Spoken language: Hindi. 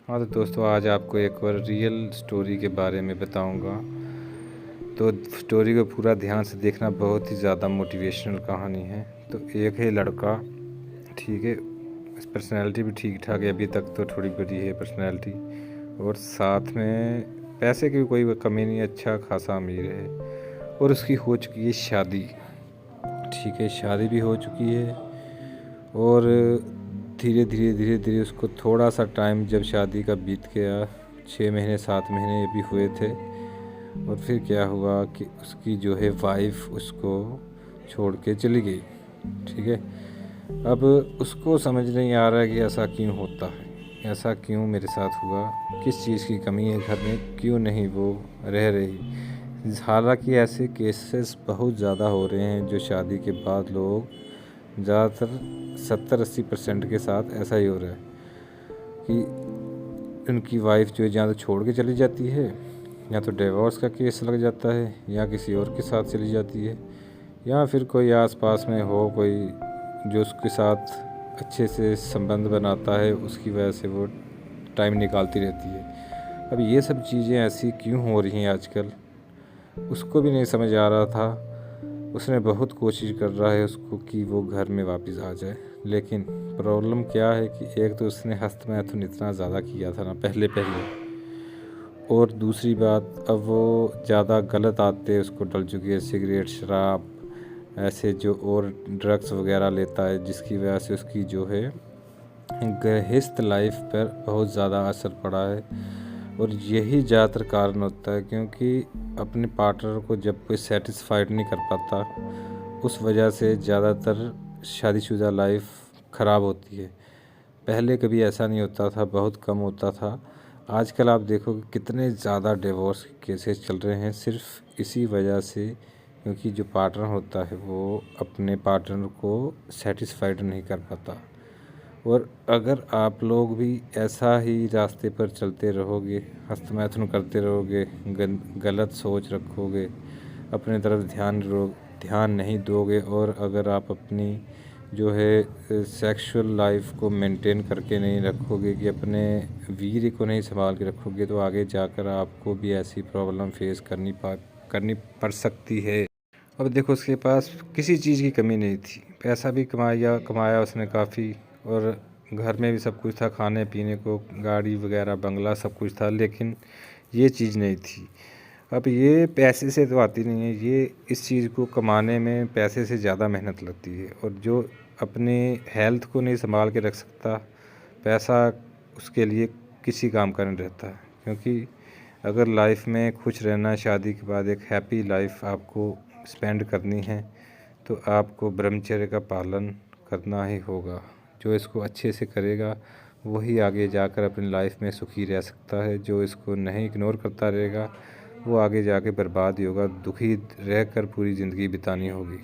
हाँ तो दोस्तों, आज आपको एक और रियल स्टोरी के बारे में बताऊंगा। तो स्टोरी को पूरा ध्यान से देखना, बहुत ही ज़्यादा मोटिवेशनल कहानी है। तो एक है लड़का, ठीक है, पर्सनैलिटी भी ठीक ठाक है, अभी तक तो थोड़ी बड़ी है पर्सनैलिटी, और साथ में पैसे की भी कोई कमी नहीं, अच्छा खासा अमीर है। और उसकी हो चुकी है शादी, ठीक है, शादी भी हो चुकी है। और धीरे धीरे उसको थोड़ा सा टाइम, जब शादी का बीत गया, 6 महीने 7 महीने भी हुए थे, और फिर क्या हुआ कि उसकी जो है वाइफ उसको छोड़ के चली गई, ठीक है। अब उसको समझ नहीं आ रहा है कि ऐसा क्यों होता है, ऐसा क्यों मेरे साथ हुआ, किस चीज़ की कमी है घर में, क्यों नहीं वो रह रही। हालांकि ऐसे केसेस बहुत ज़्यादा हो रहे हैं, जो शादी के बाद लोग ज़्यादातर 70-80% के साथ ऐसा ही हो रहा है कि उनकी वाइफ जो है या तो छोड़ के चली जाती है, या तो डिवोर्स का केस लग जाता है, या किसी और के साथ चली जाती है, या फिर कोई आसपास में हो कोई जो उसके साथ अच्छे से संबंध बनाता है, उसकी वजह से वो टाइम निकालती रहती है। अब ये सब चीज़ें ऐसी क्यों हो रही हैं आजकल, उसको भी नहीं समझ आ रहा था। उसने बहुत कोशिश कर रहा है उसको कि वो घर में वापस आ जाए, लेकिन प्रॉब्लम क्या है कि एक तो उसने हस्तमैथुन इतना ज़्यादा किया था ना पहले, और दूसरी बात, अब वो ज़्यादा गलत आदतें उसको डल चुकी है, सिगरेट, शराब, ऐसे जो और ड्रग्स वगैरह लेता है, जिसकी वजह से उसकी जो है गृहस्थ लाइफ पर बहुत ज़्यादा असर पड़ा है। और यही ज़्यादातर कारण होता है, क्योंकि अपने पार्टनर को जब कोई सेटिस्फाइड नहीं कर पाता, उस वजह से ज़्यादातर शादीशुदा लाइफ ख़राब होती है। पहले कभी ऐसा नहीं होता था, बहुत कम होता था। आजकल आप देखो कि कितने ज़्यादा डिवोर्स केसेस चल रहे हैं, सिर्फ इसी वजह से, क्योंकि जो पार्टनर होता है वो अपने पार्टनर को सेटिस्फाइड नहीं कर पाता। और अगर आप लोग भी ऐसा ही रास्ते पर चलते रहोगे, हस्तमैथुन करते रहोगे, गलत सोच रखोगे, अपने तरफ ध्यान नहीं दोगे, और अगर आप अपनी जो है सेक्सुअल लाइफ को मेंटेन करके नहीं रखोगे, कि अपने वीर्य को नहीं संभाल के रखोगे, तो आगे जाकर आपको भी ऐसी प्रॉब्लम फेस करनी पड़ सकती है। अब देखो, उसके पास किसी चीज़ की कमी नहीं थी, पैसा भी कमाया उसने काफ़ी, और घर में भी सब कुछ था, खाने पीने को, गाड़ी वगैरह, बंगला, सब कुछ था, लेकिन ये चीज़ नहीं थी। अब ये पैसे से तो आती नहीं है, ये इस चीज़ को कमाने में पैसे से ज़्यादा मेहनत लगती है। और जो अपने हेल्थ को नहीं संभाल के रख सकता, पैसा उसके लिए किसी काम का नहीं रहता है। क्योंकि अगर लाइफ में खुश रहना है, शादी के बाद एक हैप्पी लाइफ आपको स्पेंड करनी है, तो आपको ब्रह्मचर्य का पालन करना ही होगा। जो इसको अच्छे से करेगा वही आगे जाकर अपनी लाइफ में सुखी रह सकता है। जो इसको नहीं इग्नोर करता रहेगा, वो आगे जाके बर्बाद ही होगा, दुखी रहकर पूरी ज़िंदगी बितानी होगी।